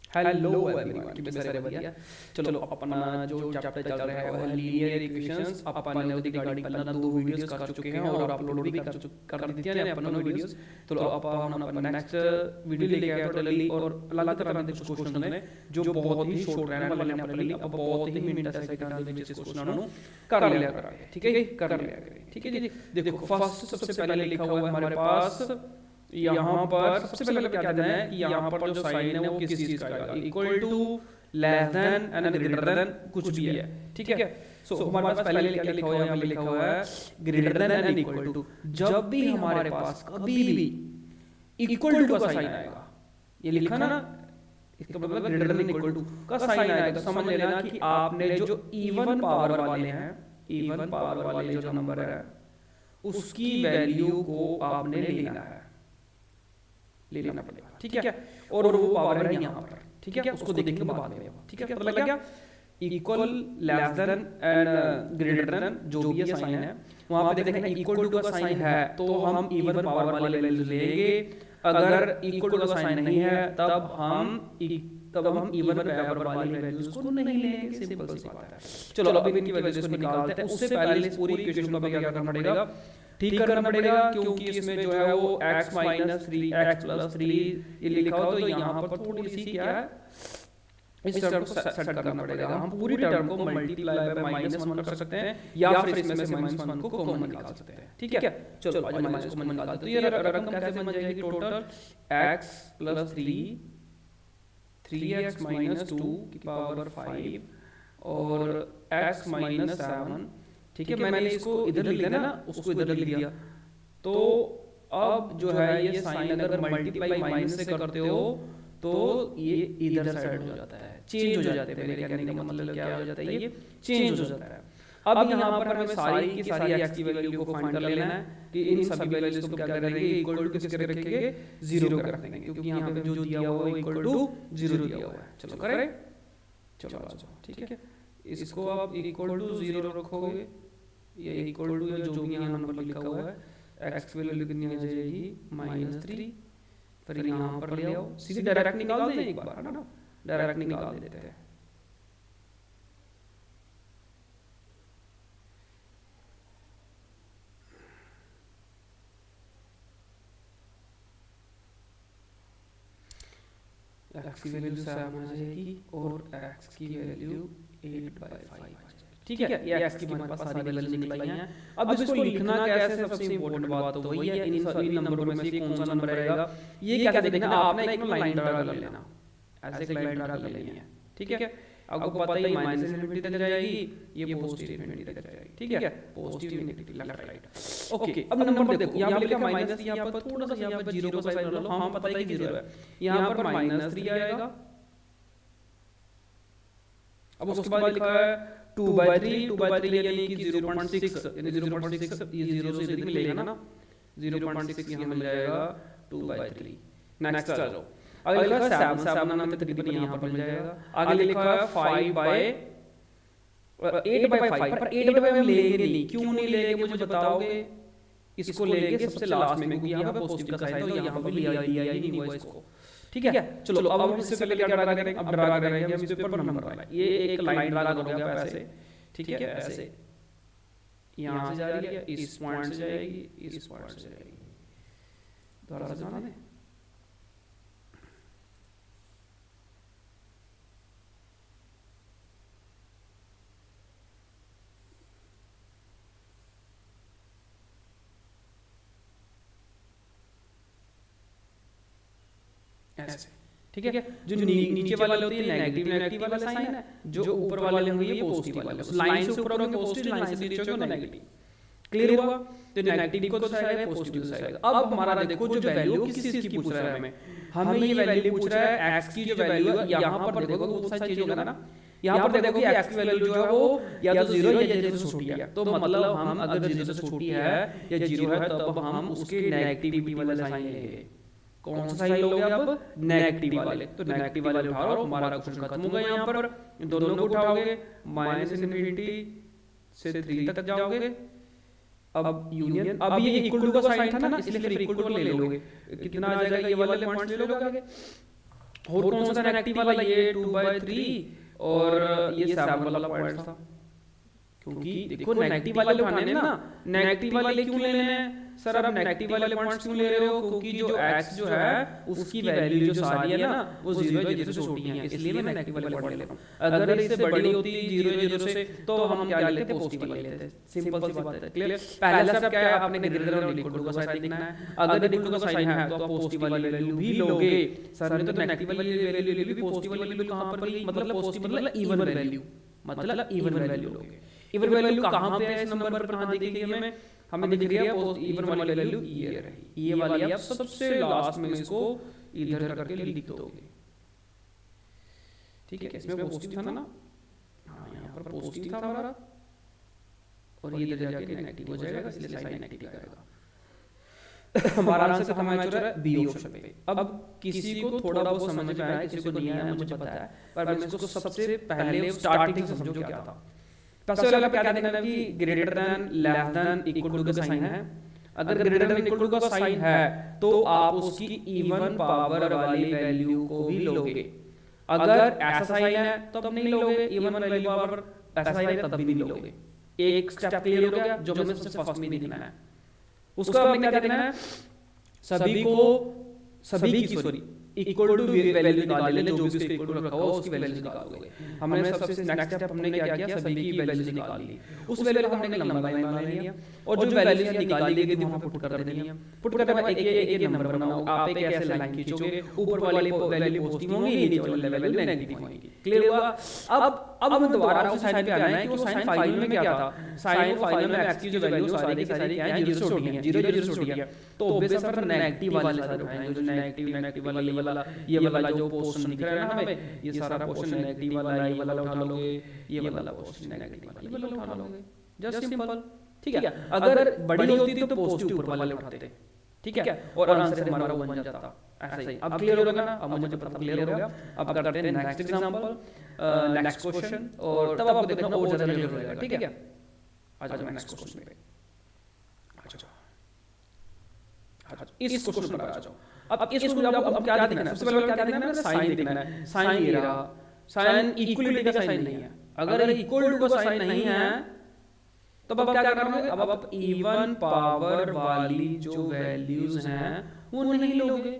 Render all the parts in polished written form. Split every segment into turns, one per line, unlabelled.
Hello everyone की सारे बढ़िया। चलो अपना जो चैप्टर चल रहा है वो है लीनियर इक्वेशंस। अपन ने उसकी गाड़ी पहले दो वीडियोस कर चुके हैं और अपलोड भी कर दी थी अपन ने वीडियोस। तो अपन नेक्स्ट वीडियो लेके आए टोटली और अलग तरह के कुछ क्वेश्चन ने जो बहुत ही शॉर्ट रहने वाले हैं अपने लिए। अब बहुत ही मिनट ऐसे के में जिस क्वेश्चन नु कर लिया करेंगे, ठीक है, कर लिया करेंगे, ठीक है जी। देखो फर्स्ट सबसे पहले लिखा हुआ है हमारे पास यहाँ पर सबसे पहले क्या देना है कि यहाँ पर जो साइन है वो किस चीज का आएगा, equal to, less than and greater than कुछ भी है, ठीक है। सो हमारे पास पहले क्या लिखा हुआ है, यहाँ पे लिखा हुआ है greater than and equal to. जब भी हमारे पास कभी भी इक्वल टू का साइन आएगा, ये लिखा ना, इसका मतलब ग्रेटर देन इक्वल टू का साइन आएगा, समझ लेना कि आपने जो इवन पावर वाले हैं, इवन पावर वाले जो नंबर है उसकी वैल्यू को आपने लेना है, ले लेना पड़ेगा, ठीक है। और वो पावर है यहाँ पर, ठीक है, उसको देखेंगे बाद में, ठीक है। पता लग गया, equal, less than and greater then जो भी ये साइन है वहां पे देखना इक्वल टू का साइन है तो हम इवन पावर वाले वैल्यू लेंगे। अगर इक्वल टू का साइन नहीं है तब हम इवन पावर वाली वैल्यूज को नहीं लेंगे, सिंपल सी बात है। चलो अभी इनकी वैल्यूज को निकालते हैं। उससे पहले पूरी इक्वेशन को क्या करना पड़ेगा, ठीक करना पड़ेगा, क्योंकि इसमें जो है वो x माइनस 3 x प्लस 3 ये लिखा हो, तो यहाँ पर थोड़ी सी क्या है इस टर्म को सेट करना पड़ेगा। हम पूरी टर्म को मल्टीप्लाई बाय -1 कर सकते हैं या फिर इसमें से -1 को कॉमन निकाल सकते हैं, ठीक है। चलो आज माइनस को कॉमन निकालते हैं। तो ये रकम कैसे बन जाएगी, total x plus 3x minus 2 की पावर 5 और x माइनस 7, ठीक है। मैंने इसको इधर लिख दिया ना, उसको इधर लिख दिया। तो अब जो है ये साइन अगर मल्टीप्लाई माइनस से करते हो तो ये इधर साइड हो जाता है, चेंज हो जाते हैं। मेरे कहने का मतलब क्या हो जाता है, ये चेंज हो जाता है। अब यहाँ पर हमें सारी की सारी x की वैल्यू को फाइंड कर लेना है कि इन सभी वैल्यूज को क्या करेंगे, इक्वल टू किसके रखेंगे, 0 कर देंगे, क्योंकि यहाँ पे जो दिया हुआ है इक्वल टू 0 दिया हुआ है। चलो करें, चलो आ जाओ, ठीक है। इसको आप इक्वल टू 0 रखोगे, ये इक्वल टू जो भी यहाँ नंबर लिखा हुआ है x की वैल्यू कितनी आ जाएगी -3, फिर यहाँ पर ले आओ, सीधे डायरेक्ट निकाल दें एक बार, है ना, डायरेक्ट निकाल देते हैं। x की वैल्यू 7 आ जाएगी और x की वैल्यू 8/5, ठीक है। ये x की हमारे पास सारी वैल्यूज निकल आई हैं। अब इसको लिखना कैसे, सबसे इंपॉर्टेंट बात तो वही है, इन सभी नंबरों में से कौन सा नंबर रहेगा ये क्या देखना, आपने एक लाइन ड्रा कर लेना, ऐसे एक लाइन ड्रा कर लेनी है, ठीक है। आपको पता ही माइनस इनफिनिटी तक जाएगी, ये पॉजिटिव इनफिनिटी तक जाएगी, ठीक है, positive infinity left right. Okay, अब नंबर देखो, यहाँ पे लिखा माइनस, यहाँ पर थोड़ा सा यहाँ पर 0 का साइन लो, हम पता है कि 0 है, यहाँ पर -3 आएगा। अब उसके बाद लिखा है 2/3 यानी कि 0.6, यानी 0.6 ये 0 से इधर मिलेगा ना, 0.6 यहाँ मिल जाएगा 2/3। नेक्स्ट आ जाओ, आगे लिखा है 7 में तकरीबन यहाँ पर मिल जाएगा। आगे लिखा है 8/5, पर 8/5 हम लेंगे नहीं, क्यों नहीं लेंगे मुझे बताओगे, इसको लेंगे सबसे लास्ट में, क्योंकि यहाँ पे पॉजिटिव का साइन है, तो यहाँ पर भी लिया ही नहीं हुआ इसको, ठीक है। चलो अब हम इससे पहले क्या ड्रा करेंगे, अब ड्रा करेंगे हम इस पे पर नंबर वाला, ये एक लाइन ड्रा हो गया ऐसे, ठीक है, ऐसे यहाँ से जा रही है, इस पॉइंट से जाएगी, इस पॉइंट से जाएगी, दोबारा से जाना है ऐसे, ठीक है। जो नीचे वाले होते हैं नेगेटिव वाला साइन है, जो ऊपर वाले होंगे ये पॉजिटिव वाले, लाइन से ऊपर होंगे पॉजिटिव, लाइन से नीचे होंगे नेगेटिव, क्लियर हुआ। तो नेगेटिव को दर्शाएगा, पॉजिटिव दर्शाएगा। अब हमारा देखो जो वैल्यू किस चीज की पूछ रहा है हमें ये वैल्यू पूछ रहा है x की जो वैल्यू है, यहाँ पर देखोगे बहुत सारी चीज होगा ना, यहाँ पर देखो कि x की वैल्यू जो है वो या तो 0 या 0 से छोटी है, तो मतलब हम अगर 0 से छोटी है या 0 है तब हम उसके नेगेटिविटी वाला साइन लेंगे। कौन सा साइन लोगे अब, नेगेटिव वाले, तो नेगेटिव वाले उठाओ, हमारा क्वेश्चन खत्म होगा। यहाँ पर दोनों को उठाओगे, -इनफिनिटी से 3 तक जाओगे, अब यूनियन, अब ये इक्वल टू का साइन था ना, इसलिए फिर इक्वल टू ले लोगे, कितना आ जाएगा, ये वाले पॉइंट्स ले लोगे आगे, और कौन सा नेगेटिव वाला, ये 2/3 और ये 7 वाला पॉइंट था। क्योंकि देखो नेगेटिव वाले उठाने हैं ना, नेगेटिव वाले क्यों लेने हैं सर, आप नेगेटिव वाले पॉइंट्स क्यों ले रहे हो? क्योंकि जो x जो है उसकी वैल्यू जो सारी है ना वो 0 है, 0 से छोटी है, इसलिए मैं नेगेटिव वाले पॉइंट ले रहा हूं। अगर इससे बड़ी होती 0 0 से तो हम क्या लेते, पॉजिटिव वाले लेते। सिंपल सी बात है, क्लियर। पहला स्टेप क्या है, आपने ग्रेटर देन इक्वल टू का साइन लिखना है। अगर इक्वल टू का साइन है तो आप पॉजिटिव वाली वैल्यू भी लोगे। सर ने तो नेगेटिव वाली वैल्यू ले ली, पॉजिटिव वाली वैल्यू कहां पर ली, मतलब पॉजिटिव मतलब इवन वैल्यू, मतलब इवन वैल्यू लोगे। इवन वैल्यू कहां पे है इस नंबर पर, कहां दिखेगी हमें दिख रही है इवन वाली वैल्यू ये रही, ये वाली आप सबसे लास्ट में इसको इधर करके लिख दोगे, ठीक है। इसमें पॉजिटिव था ना, हाँ यहाँ पर पॉजिटिव था हमारा, और ये इधर जाके नेगेटिव हो जाएगा, इसलिए साइन नेगेटिव आएगा। हमारा आंसर खत्म हो चुका है बी ऑप्शन पे। अब किसी को थोड़ा बहुत समझ में आया, किसी को नहीं आया, मुझे पता है, पर मैं इसको सबसे पहले स्टार्टिंग से समझो क्या था। सबसे पहले क्या देखना है कि greater than, less than, equal to का साइन है। अगर ग्रेटर देन इक्वल टू का साइन है तो आप उसकी इवन पावर वाली वैल्यू को भी लोगे। अगर ऐसा साइन है तो तब नहीं लोगे, इवन वैल्यू पावर ऐसा साइन है तब भी नहीं लोगे। एक स्टेप क्लियर हो गया, जो हमें सबसे फर्स्ट में देखना है। उसका हमें क्या देखना है, सभी की सॉरी इक्वल टू वैल्यू निकाल लेना, जो भी उसके इक्वल टू रखा हुआ उसकी वैल्यू निकालोगे। हमने सबसे नेक्स्ट स्टेप हमने क्या किया, सभी की वैल्यू निकाल ली। उस वैल्यू को हमने लंबा लाइन बना लिया और जो वैल्यू निकाल ली गई थी वहां पर पुट कर देनी है। पुट करने के बाद एक नंबर बनाओ, आप एक ऐसे लाइन खींचोगे, ऊपर वाली वैल्यू पॉजिटिव होगी, नीचे वाली वैल्यू नेगेटिव होगी। क्लियर हुआ? अब हम दोबारा उस साइन पे आना है कि वो साइन फाइनल में क्या था। साइन फाइनल में x की जो वैल्यू सारी की सारी क्या है, 0 से छोटी है, 0 0 से छोटी है, तो ऑब्वियस है नेगेटिव वाले सारे उठाएंगे, जो नेगेटिव वाला ये वाला जो पोर्शन दिख रहा है ना हमें, ये सारा पोर्शन नेगेटिव वाला, ये वाला उठा लोगे, ये वाला पोर्शन नेगेटिव वाला, ये वाला उठा लोगे, जस्ट सिंपल, ठीक है। अगर बड़ी होती तो पॉजिटिव ऊपर वाले उठाते, ठीक है, और आंसर हमारा वो बन जाता। ऐसा ही अब क्लियर हो गया ना, अब मुझे पता क्लियर हो गया। अब करते हैं नेक्स्ट एग्जांपल, नेक्स्ट क्वेश्चन, और तब आपको देखना और ज्यादा क्लियर हो जाएगा, ठीक है। आ जाओ नेक्स्ट क्वेश्चन पे, इस क्वेश्चन पर आ जाओ। अब इस क्वेश्चन अब क्या देखना है, सबसे पहले क्या देखना है, साइन देखना है। साइन ये रहा, साइन इक्वलिटी का साइन नहीं है। अगर इक्वल टू का साइन नहीं है तो अब क्या करना है, अब आप इवन पावर वाली जो वैल्यूज हैं वो नहीं लोगे,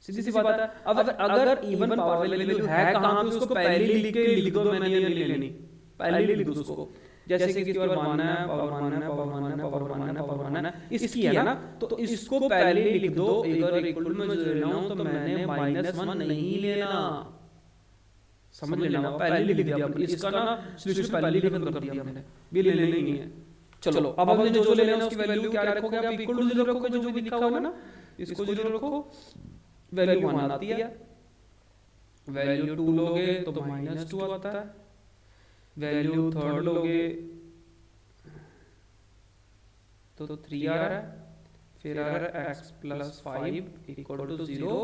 सीधी सी बात है। अब अगर इवन पावर वाली वैल्यू है कहां पे, उसको पहले लिख के लिख दो, मैंने ये नहीं लेनी, पहले लिख दो उसको। जैसे कि पावर मानना है, पावर मानना है, पावर मानना है, पावर मानना है, पावर मानना है, इसकी है ना, तो इसको पहले लिख दो। अगर इक्वल में जो लेना हो तो मैंने -1 नहीं लेना, समझ लेना, पहले लिख दिया हमने। इसका ना सॉल्यूशन पहले लिख कर दिया हमने, भी लेना नहीं है। चलो अब हमने जो लेना है उसकी वैल्यू क्या रखोगे आप, इक्वल टू 0 रखोगे, जो भी लिखा होगा ना इसको 0 रखो, वैल्यू 1 आती है, वैल्यू 2 लोगे तो -2 आता है, वैल्यू 3 लोगे तो 3 आ रहा है, फिर आ रहा है x + 5 = 0,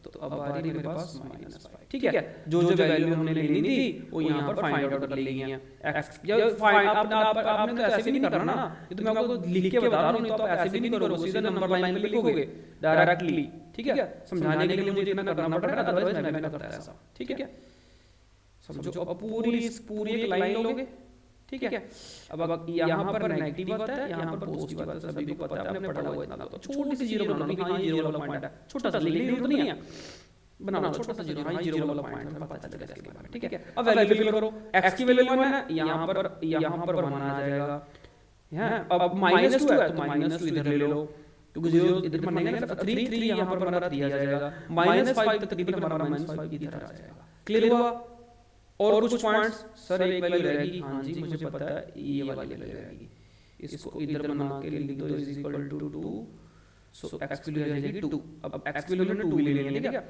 तो अब आ रही है मेरे पास -5, ठीक है। जो वैल्यू हमने लेनी थी वो यहाँ पर फाइंड आउट कर ली गई है। x या फाइंड आपने तो ऐसे भी नहीं करना ना, ये तो मैं आपको लिख के बता रहा हूँ, नहीं तो आप ऐसे भी नहीं करोगे, सीधा नंबर लाइन पे लिखोगे डायरेक्टली, ठीक है। समझाने के लिए मुझे इतना करना पड़ रहा है, अदरवाइज मैं भी ना करता ऐसा, ठीक है। समझो, अब पूरी एक लाइन लोगे, ठीक है। अब यहाँ पर नेगेटिव आता है, यहाँ पर पॉजिटिव आता है, सभी को पता है, आपने पढ़ा हुआ इतना, तो छोटी सी जीरो बनानी, हाँ ये जीरो वाला पॉइंट है, छोटा सा लिखने की जरूरत नहीं है, बनाना छोटा सा जीरो, हाँ ये जीरो वाला पॉइंट है, पता चल जाएगा इसके बारे में, ठीक है। अब वैल्यू फिल करो, x की वैल्यू 1 है, यहाँ पर 1 आ जाएगा, अब -2 है तो -2 इधर ले लो, क्योंकि 0 इधर बनेगा ना, 3 यहाँ पर हमारा दिया जाएगा, -5 तकरीबन हमारा -5 इधर आ जाएगा। क्लियर हुआ? और कुछ पॉइंट्स, सर एक वैल्यू रहेगी, हाँ जी मुझे पता है, ये वाली वैल्यू रहेगी, इसको इधर बना के लिख दो = 2, सो x वैल्यू आ जाएगी 2। अब x वैल्यू ने 2 ले लेंगे, ठीक है,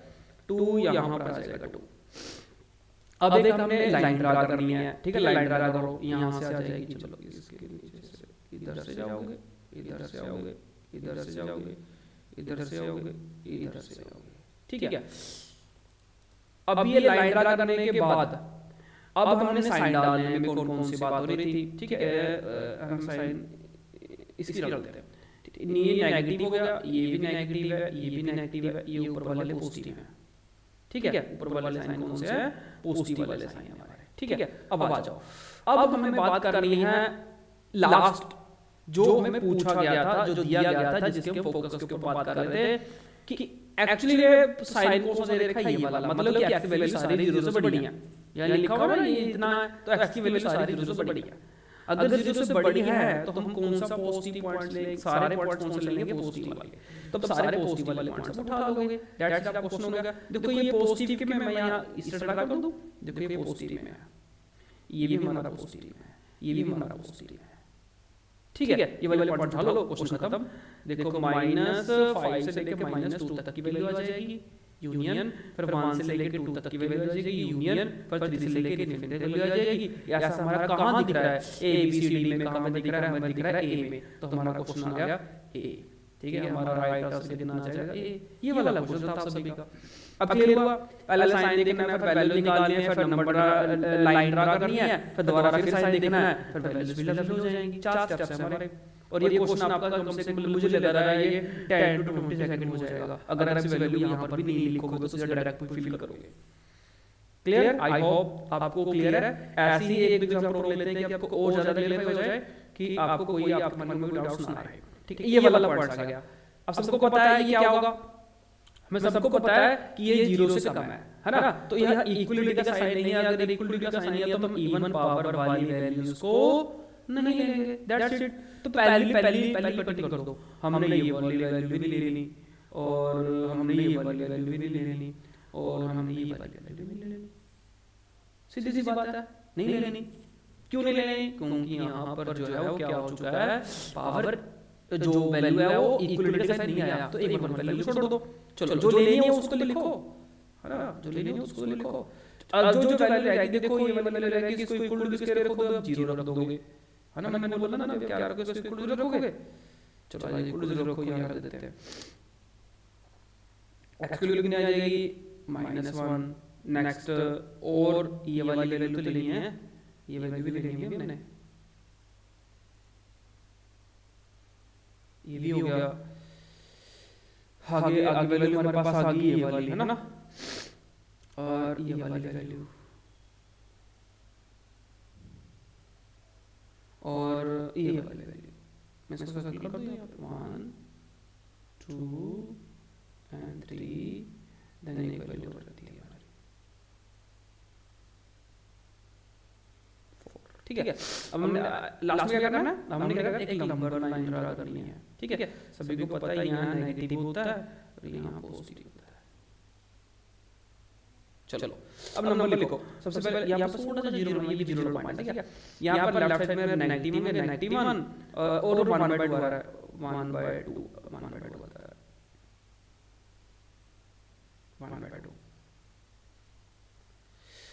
2 यहाँ पर आ जाएगा 2। अब एक हमने लाइन ड्रा करनी है, ठीक है, लाइन ड्रा करो, यहाँ से आ जाएगी, चलो इसके नीचे से इधर से जाओगे, इधर से आओगे, इधर से जाओगे, इधर से आओगे, इधर से आओगे, ठीक है। अब ये लाइन ड्रा करने के बाद अब हमने साइन डालने में कौन सी बात हो रही थी, ठीक है, हम साइन इसकी डालते हैं, ये नेगेटिव हो गया, ये भी नेगेटिव है, ये भी नेगेटिव है, ये ऊपर वाले पॉजिटिव है, ठीक है, ऊपर वाले साइन कौन से हैं, पॉजिटिव वाले साइन हमारे, ठीक है। अब आ जाओ, अब हमें बात करनी है लास्ट जो हमें पूछा गया था, जो दिया गया था, जिसके हम फोकस के ऊपर बात कर रहे थे कि एक्चुअली ये साइन कौन सा दे रखा है, ये वाला, मतलब कि एक्स की वैल्यू सारी 0 से बड़ी है, यहाँ लिखा हुआ है ये इतना है, तो एक्स की वैल्यू सारी 0 से बड़ी है। अगर 0 से बड़ी है तो हम कौन सा पॉजिटिव पॉइंट्स लेंगे, सारे पॉइंट्स कौन से लेंगे, पॉजिटिव वाले, तो सारे पॉजिटिव वाले पॉइंट्स उठा लोगे, दैट्स द क्वेश्चन हो गया। देखो ये पॉजिटिव के में मैं यहाँ इस तरह कर दूं, देखो ये पॉजिटिव में है, ये भी हमारा पॉजिटिव है, ये भी हमारा पॉजिटिव है, ठीक है, ये वाले पॉइंट उठा लो, क्वेश्चन खत्म। देखो -5 से लेके -2 तक की वैल्यू आ जाएगी, यूनियन, फिर 1 से लेके 2 तक की वैल्यू आ जाएगी, यूनियन, फिर 3 से लेके इन्फिनिटी वैल्यू आ जाएगी। ऐसा हमारा कहाँ दिख रहा है, ए बी सी डी में कहाँ दिख रहा है, हमें दिख रहा है ए में, तो हमारा क्वेश्चन आ गया ए, ठीक है, हमारा राइट आंसर कितना आ जाएगा ए, ये वाला क्वेश्चन था आप सभी का। अब क्लियर हुआ, पहले साइन देखना है, फिर वैल्यू निकालनी है, फिर नंबर लाइन ड्रा करनी है, फिर दोबारा फिर साइन देखना है, फिर वैल्यूज फिल हो जाएंगी, 4 स्टेप्स हैं हमारे। और ये क्वेश्चन आपका कम से कम मुझे लग रहा है ये 10 to 20 सेकंड हो जाएगा, अगर आप इस वैल्यू यहाँ पर भी नहीं लिखोगे तो सीधा डायरेक्ट फिल करोगे। क्लियर, आई होप आपको क्लियर है। ऐसे ही एक एग्जांपल और लेते हैं कि आपको और ज्यादा क्लियर हो जाए, कि आपको कोई आपके मन में कोई डाउट्स ना आए, ठीक है। ये वाला पॉइंट आ गया। अब सबको पता है ये क्या होगा, हमें सबको पता है कि ये 0 से कम है ना, तो यहाँ इक्वलिटी का साइन नहीं है, अगर इक्वलिटी का साइन है तो हम इवन पावर वाली वैल्यूज को नहीं लेंगे, दैट्स इट। तो पहली पट्टी कर दो, हमने ये वाली वैल्यू भी ले लेनी, और हमने ये वाली वैल्यू भी ले लेनी, और हमने ये वाली वैल्यू भी ले लेनी, सीधी सी बात है, नहीं ले लेनी। क्यों नहीं ले लेनी, क्योंकि यहाँ पर जो है वो क्या हो चुका है, पावर जो वैल्यू है वो इक्वलिटी का साइन नहीं आया, तो एक वैल्यू छोड़ दो। चलो जो लेनी है उसको लिखो, है ना, जो लेनी है उसको लिखो। अब जो वैल्यू रहेगी, देखो ये वैल्यू रहेगी, इसको इक्वल टू किसके रखो, तो 0 रख दोगे, है ना, मैंने बोला ना क्या रखोगे, इसको इक्वल टू 0 रखोगे। चलो ये इक्वल टू 0 रखो, यहाँ रख देते हैं, एक्स की वैल्यू कितनी आ जाएगी, -1। नेक्स्ट, और ये वाली वैल्यू तो लेनी है, ये वैल्यू भी लेनी है हमने, ये भी हो गया। आगे वैल्यू हमारे पास आ गई ये वाली, है ना, और ये वाली वैल्यू, और ये वाली वैल्यू मैं इसको सर्कल कर दूं यहाँ पे, 1 2 and 3, देन एक वैल्यू और रहती है हमारी 4, ठीक है। अब हमने लास्ट में क्या करना है, हमने क्या करना है, एक नंबर लाइन ड्रा करनी है, ठीक है। सभी को पता है यहाँ नेगेटिव होता है और यहाँ पॉजिटिव होता है। चलो अब नंबर लिखो, सबसे पहले यहाँ पर थोड़ा सा 0 ये भी 0 पॉइंट है क्या, यहाँ पर लेफ्ट साइड में नेगेटिव में -1 और 1/2 आ रहा है, 1/2 होता है, 1/2।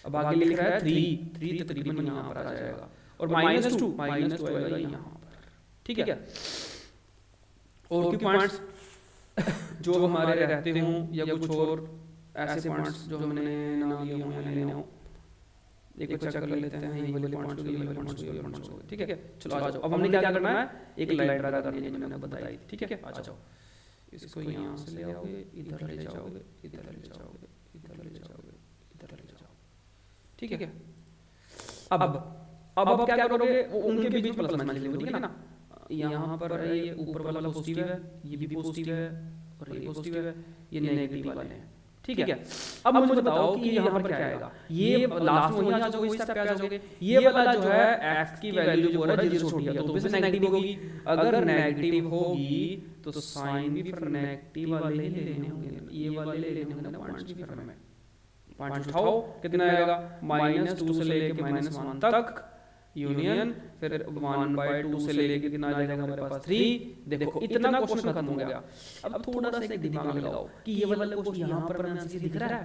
अब आगे लिख रहा है 3 तकरीबन यहाँ पर आ जाएगा, और -2 आएगा यहाँ पर, ठीक है। और क्यों पॉइंट्स जो हमारे रहते हों या कुछ और ऐसे पॉइंट्स जो हमने नाम लिए हों या लेने हों, एक चेक कर लेते हैं, ये वाले पॉइंट्स को, ये वाले पॉइंट्स को, ये पॉइंट्स को, ठीक है। चलो आ जाओ, अब हमने क्या करना है, एक लाइन ड्रा करनी है, मैंने बताई थी, ठीक है। आ जाओ, इसको यहाँ से ले आओगे, इधर ले जाओगे, इधर ले जाओगे, इधर ले जाओगे, इधर ले जाओगे, ठीक है। अब क्या करोगे, उनके बीच प्लस माइनस लिखोगे, ठीक है ना। यहाँ पर ये ऊपर वाला पॉजिटिव है, ये भी पॉजिटिव है, और ये पॉजिटिव है, ये नेगेटिव वाले हैं, ठीक है। अब मुझे बताओ कि यहाँ पर क्या आएगा, ये लास्ट में यहाँ जो इस स्टेप पे आ जाओगे, ये वाला जो है x की वैल्यू जो है 0 छोटी है तो ऑब्वियसली नेगेटिव होगी, अगर नेगेटिव होगी तो साइन भी फिर नेगेटिव वाले ही लेने होंगे, ये वाले ले लेने होंगे ना पॉइंट्स भी, फिर हमें पॉइंट्स उठाओ, कितना आएगा, -2 से लेके -1 तक यूनियन, फिर 1/2 से लेके कितना आ जाएगा हमारे पास 3। देखो इतना क्वेश्चन खत्म हो गया। अब थोड़ा सा एक दिमाग लगाओ कि ये वाला क्वेश्चन यहाँ पर आंसर दिख रहा है,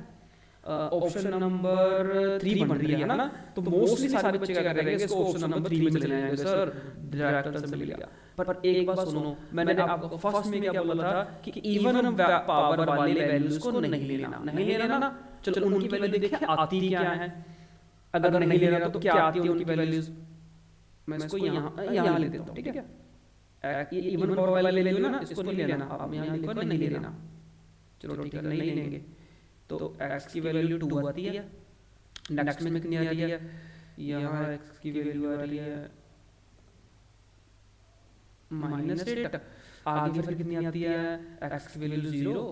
ऑप्शन नंबर 3 बन रही है ना, तो मोस्टली सारे बच्चे क्या कर रहे हैं, इसको ऑप्शन नंबर 3 में चले जाएंगे, सर डायरेक्ट आंसर मिल गया। पर एक बात सुनो, मैंने आपको फर्स्ट में क्या बोला था कि इवन पावर वाले वैल्यूज को नहीं लेना ना। चलो उनकी वैल्यू देखिए आती क्या है, अगर नहीं ले रहा तो क्या आती है उनकी वैल्यूज, मैं इसको यहाँ ले देता हूँ, ठीक है। ये इवन पावर वाले ले लो ना, इसको नहीं लेना, आप यहाँ लिखो नहीं लेना, चलो ठीक है नहीं लेंगे। तो x की वैल्यू 2 आती है। नेक्स्ट में कितनी आ रही है, यहाँ x की वैल्यू आ रही है -8, आगे फिर कितनी आती है x की वैल्यू 0।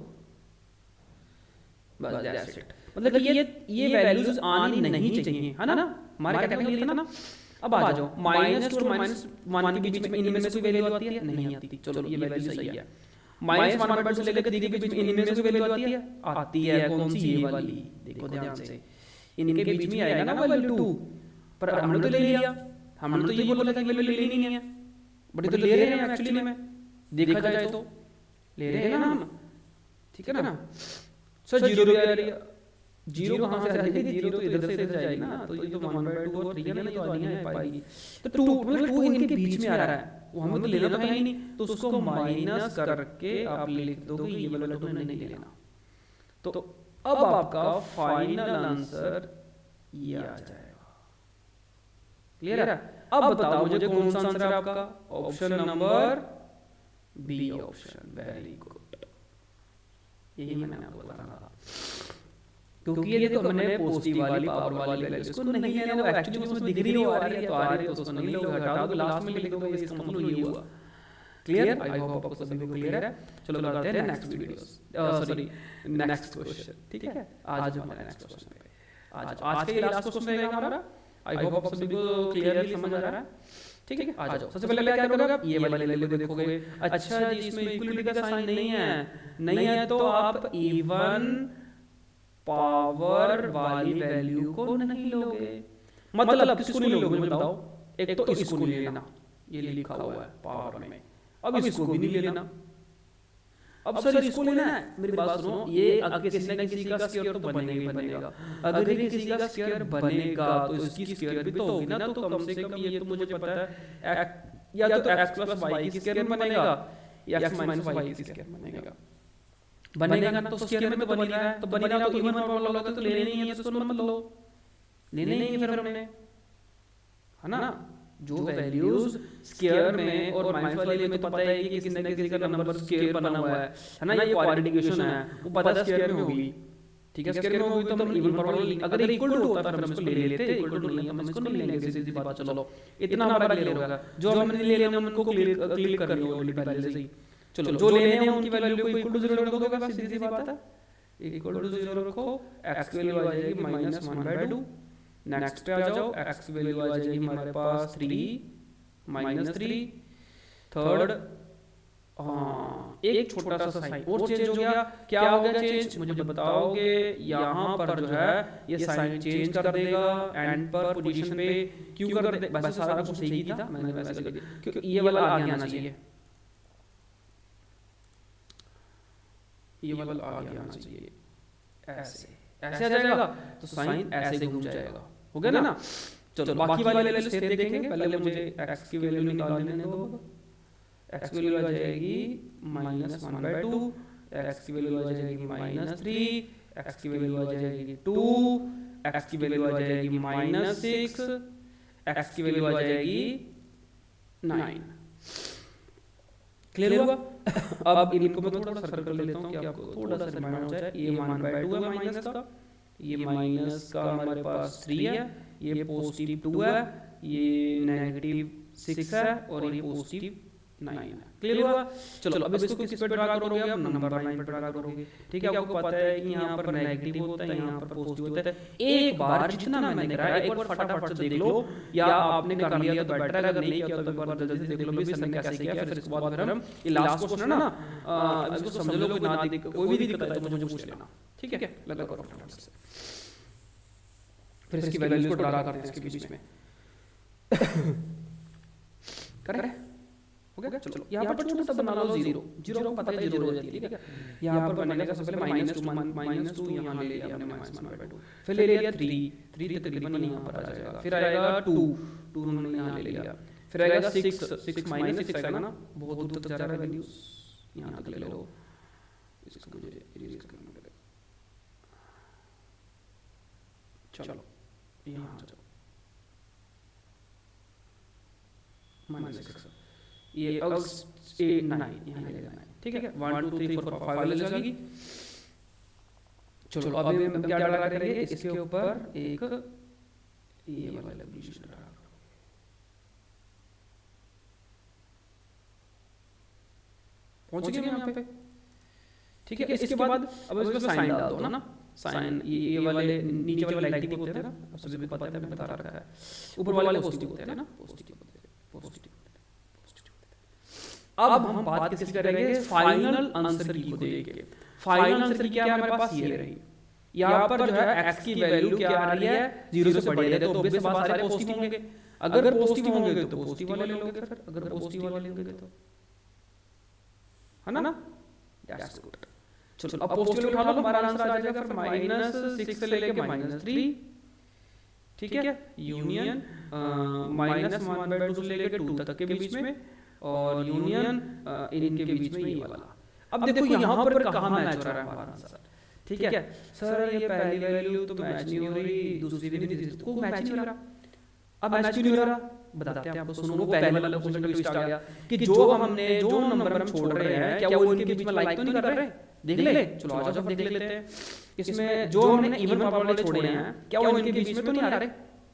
बस दैट्स इट। मतलब कि ये वैल्यूज आनी नहीं चाहिए, है ना, हमारे क्या कहने के लिए था ना। अब आ जाओ -2 और -1 के बीच में इनमें से कोई वैल्यू आती है, नहीं आती। चलो ये वैल्यू सही है। -1/2 से लेकर 3 के बीच में इनमें से कोई वैल्यू आती है, आती है। कौन सी, ये वाली, देखो ध्यान से, इनके बीच में आएगा ना वैल्यू 2, पर हमने तो ले लिया, हमने तो ये बोला था कि वैल्यू लेनी नहीं है, बट तो ले रहे हैं एक्चुअली में, देखा जाए तो ले रहे हैं ना हम, ठीक है ना। सर 0 आ रही है, 0 कहाँ से आ जाएगी, 0 तो इधर से इधर जाएगी ना, तो ये तो 1/2 और 3 है ना, ये तो आनी है पाएगी। तो 2 इनके बीच में आ रहा है, वो हमें तो लेना तो है ही नहीं, तो उसको माइनस करके आप लिख दोगे ये वाला तो नहीं लेना। तो अब आपका फाइनल आंसर ये आ जाएगा। क्लियर है। अब बताओ मुझे कौन सा आंसर है आपका, option number B option, very good. यही मैंने आपको बताना था, क्योंकि ये देखो मैंने पॉजिटिव वाली पावर वाली वैल्यू इसको नहीं लेना, वो एक्चुअली उसमें दिख रही हो आ रही है तो आ रही है, तो उसको नहीं लोगे, हटा दो, लास्ट में लिख दोगे, इसका मतलब ये हुआ। क्लियर, आई होप आपको सभी को क्लियर है। चलो करते हैं next videos, sorry next question, ठीक है। आज हमारा नेक्स्ट क्वेश्चन पे, आज का ये लास्ट क्वेश्चन रहेगा हमारा। आई होप आप सभी को क्लियरली समझ आ रहा है, ठीक है। आ जाओ, सबसे पहले क्या करोगे आप, ये वाली वैल्यू देखोगे। अच्छा जी, इसमें इक्वलिटी का साइन नहीं है, तो आप इवन पावर वाली वैल्यू को नहीं लोगे। मतलब किसको नहीं लोगे मुझे बताओ। एक तो इसको नहीं लेना, ये लिखा हुआ है पावर में, अब इसको भी नहीं लेना। अब सर इसको लेना है, मेरी बात सुनो, ये अगर किसी न किसी का स्क्वायर तो बनेगा ही बनेगा। अगर ये किसी का स्क्वायर बनेगा तो इसकी स्क्वायर भी तो होगी ना, तो कम से कम ये तो मुझे पता है या तो x + y की स्क्वायर बनेगा या x - y की स्क्वायर बनेगा ना, तो स्क्वायर में तो बन रहा है, तो बनेगा तो इवन पावर लोगे तो लेने नहीं है, तो उसको मत लो, लेने नहीं है फिर हमने, है ना। जो वैल्यूज स्क्वायर में और माइनस वाले में तो पता है कि किसी न किसी का नंबर स्क्वायर बना हुआ है ना, ये क्वाड्रेटिक इक्वेशन है, वो पता है स्क्वायर में होगी, ठीक है। स्क्वायर में होगी तो हम इवन पावर लेंगे, अगर इक्वल टू होता फिर हम इसको ले लेते, इक्वल टू नहीं हम इसको नहीं लेंगे, सीधी बात। चलो इतना हमारा क्लियर होगा, जो हमने ले लेना उनको क्लिक कर लो ऑलरेडी पहले से ही। चलो जो लेने हैं उनकी वैल्यू को इक्वल टू 0 रख दोगे, बस सीधी सी बात है, इक्वल टू 0 रखो, x की वैल्यू आ जाएगी -1/2। नेक्स्ट पे आ जाओ, x की वैल्यू आ जाएगी हमारे पास 3 -3। थर्ड, हाँ एक छोटा सा साइन और चेंज हो गया, क्या हो गया चेंज मुझे बताओगे। यहाँ पर जो है ये साइन चेंज कर देगा, एंड पर पोजीशन पे क्यों कर दे, वैसे सारा कुछ सही ही था, मैंने वैसे कर दिया, क्योंकि ये वाला आगे आना चाहिए, ये वाला आगे आना चाहिए, ऐसे ऐसे आ जाएगा, तो साइन ऐसे घूम जाएगा, हो गया ना। चलो बाकी वाले वैल्यू स्थिर देखेंगे, पहले मुझे x की वैल्यू निकाल लेने दो। x की वैल्यू आ जाएगी -1/2, x की वैल्यू आ जाएगी -3, x की वैल्यू आ जाएगी 2, x की वैल्यू आ जाएगी -6, x की वैल्यू आ जाएगी 9। क्लियर हुआ। अब इनको मैं थोड़ा सर्कल कर लेता हूँ कि आपको थोड़ा सा रिमाइंड हो जाए। ये 1/2 है माइनस का, ये माइनस का हमारे पास 3 है, ये पॉजिटिव 2 है, ये -6 है और ये पॉजिटिव 9 है। क्लियर हुआ। चलो अब इसको किस पे ड्रा करोगे, आप नंबर 9 पे ड्रा करोगे, ठीक है। आपको पता है कि यहाँ पर नेगेटिव होता है, यहाँ पर पॉजिटिव होता है। एक बार जितना मैंने कराया एक बार फटाफट से देख लो, या आपने कर लिया तो बेटर है, अगर नहीं किया तो एक बार जल्दी देख लो भी सर ने कैसे किया, फिर इसके बाद फिर हम ये लास्ट क्वेश्चन है ना, इसको समझ लो, कोई भी दिक्कत है तो मुझे पूछ लेना, ठीक है। लगा करो फटाफट से, फिर इसकी वैल्यूज को ड्रा करते हैं इसके बीच में। करें हो गया। चलो यहाँ पर छोटा सा बना लो 0 को पता है 0 हो जाती है, ठीक है। यहाँ पर बनेगा सबसे पहले -2 यहाँ ले लिया हमने -1/2, फिर ले लिया 3 तकरीबन यहाँ पर आ जाएगा, फिर आएगा 2 हमने यहाँ ले लिया, फिर आएगा 6 -6 आएगा ना, बहुत दूर तक जा रहा है वैल्यूज, यहाँ तक ले लो, इसको मुझे इरेज करना पड़ेगा। चलो यहाँ आ जाओ, -6 ये अब 8 9 यहाँ ले लेना है, ठीक है। 1 2 3 4 5 वैल्यू जाएगी। चलो अभी हम क्या ड्रा करेंगे, इसके ऊपर एक ये वाला एवोल्यूशन ड्रा। पहुंच गए यहाँ पे, ठीक है। इसके बाद अब इसमें साइन डाल दो ना, साइन ये वाले नीचे वाले नेगेटिव होते हैं ना, आप सभी को पता है, मैंने बता रखा है। ऊपर वाले पॉजिटिव होते हैं ना, पॉजिटिव होते हैं। अब हम बात किसकी करेंगे, फाइनल आंसर की को देखेंगे। फाइनल आंसर क्या है हमारे पास, ये रही। यहाँ पर जो है x की वैल्यू क्या आ रही है, 0 से बड़ी है, तो ऑब्वियस बात सारे पॉजिटिव होंगे। अगर पॉजिटिव होंगे तो पॉजिटिव वाले लोगे, फिर अगर पॉजिटिव वाले होंगे तो, है ना, दैट्स गुड। चलो अब पॉजिटिव उठा लो, हमारा आंसर आ जाएगा फिर -6 से लेके -3, ठीक है। यूनियन -1/2 से लेके 2 तक के बीच में, और यूनियन इनके बीच में ये वाला। अब देखो यहाँ पर कहाँ मैच हो रहा है हमारा आंसर, ठीक है। सर ये पहली वैल्यू तो मैच नहीं हो रही, दूसरी भी नहीं, तीसरी को मैच नहीं हो रहा। अब मैच क्यों नहीं हो रहा, बताते हैं आपको। सुनो, वो पहले वाला क्वेश्चन का ट्विस्ट आ गया कि जो नंबर हम छोड़ रहे हैं, क्या वो इनके बीच में लाइक तो नहीं कर रहे। देख ले, चलो आज हम देख लेते हैं। इसमें जो हमने इवन पावर वाले छोड़े हैं, क्या वो इनके बीच में तो नहीं आ रहे।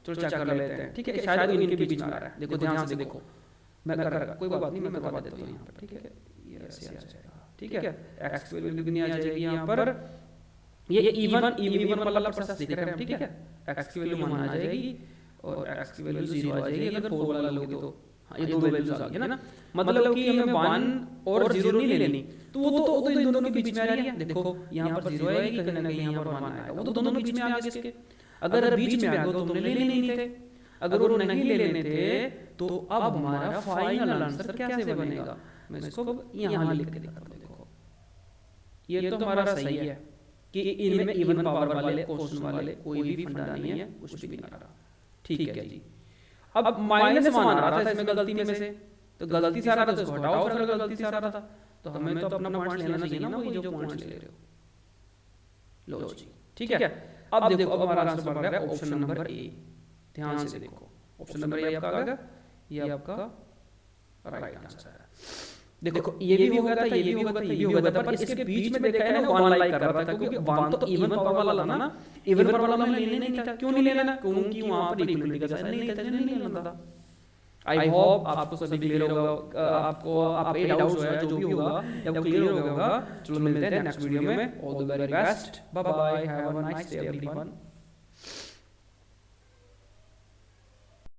चलो चेक कर लेते हैं, ठीक है। शायद इनके बीच में आ रहा है, देखो ध्यान से देखो। मैं करेगा कोई बात नहीं, मैं करवा देता हूँ यहाँ पर, ठीक है। ये ऐसे आ जाएगा, ठीक है। एक्स वैल्यू कितनी आ जाएगी यहाँ पर, ये इवन वाला प्रोसेस देख रहे हैं, ठीक है। एक्स की वैल्यू 1 आ जाएगी और एक्स की वैल्यू 0 आ जाएगी। अगर 4 वाला लोगे तो ये दो वैल्यूज आ गई ना, मतलब कि हमें 1 और 0 नहीं लेनी, तो वो तो इन दोनों के बीच में आ रही है। देखो यहाँ पर 0 आएगी, कहीं ना कहीं यहाँ पर 1 आएगा, वो तो दोनों के बीच में आ गए इसके। अगर बीच में आ गए तो तुमने ले लेने नहीं थे। अगर वो नहीं ले लेने थे तो अब हमारा फाइनल आंसर कैसे बनेगा, मैं इसको यहाँ लिख के दिखाता हूँ। देखो ये तो हमारा सही है कि इनमें इवन पावर वाले क्वेश्चन वाले कोई भी फंडा नहीं है, कुछ भी नहीं आ रहा, ठीक है जी। अब -1 आ रहा था इसमें गलती में से, तो गलती से आ रहा था तो उसको हटाओ, फिर अगर गलती से आ रहा था तो हमें तो अपना पॉइंट लेना चाहिए ना, वही जो पॉइंट ले रहे हो। लो जी, ठीक है। अब देखो अब हमारा आंसर बन रहा है ऑप्शन नंबर ए। ध्यान से देखो, ऑप्शन नंबर ए आपका आ गया, ये आपका राइट आंसर है। देखो ये भी हो गया था, ये भी हो गया था, ये भी हो गया था, पर इसके बीच में देखा है ना 1 लाइक कर रहा था, क्योंकि 1 तो इवन पावर वाला था ना, इवन पावर वाला में लेना नहीं था। क्यों नहीं लेना, क्योंकि वहां पर इक्वलिटी का साइन नहीं लेना था। आई होप आपको सभी क्लियर होगा, आपको आप ए डाउट्स है जो भी होगा या क्लियर होगा। चलो मिलते हैं नेक्स्ट वीडियो में। All the very best, bye bye, have a nice day everyone.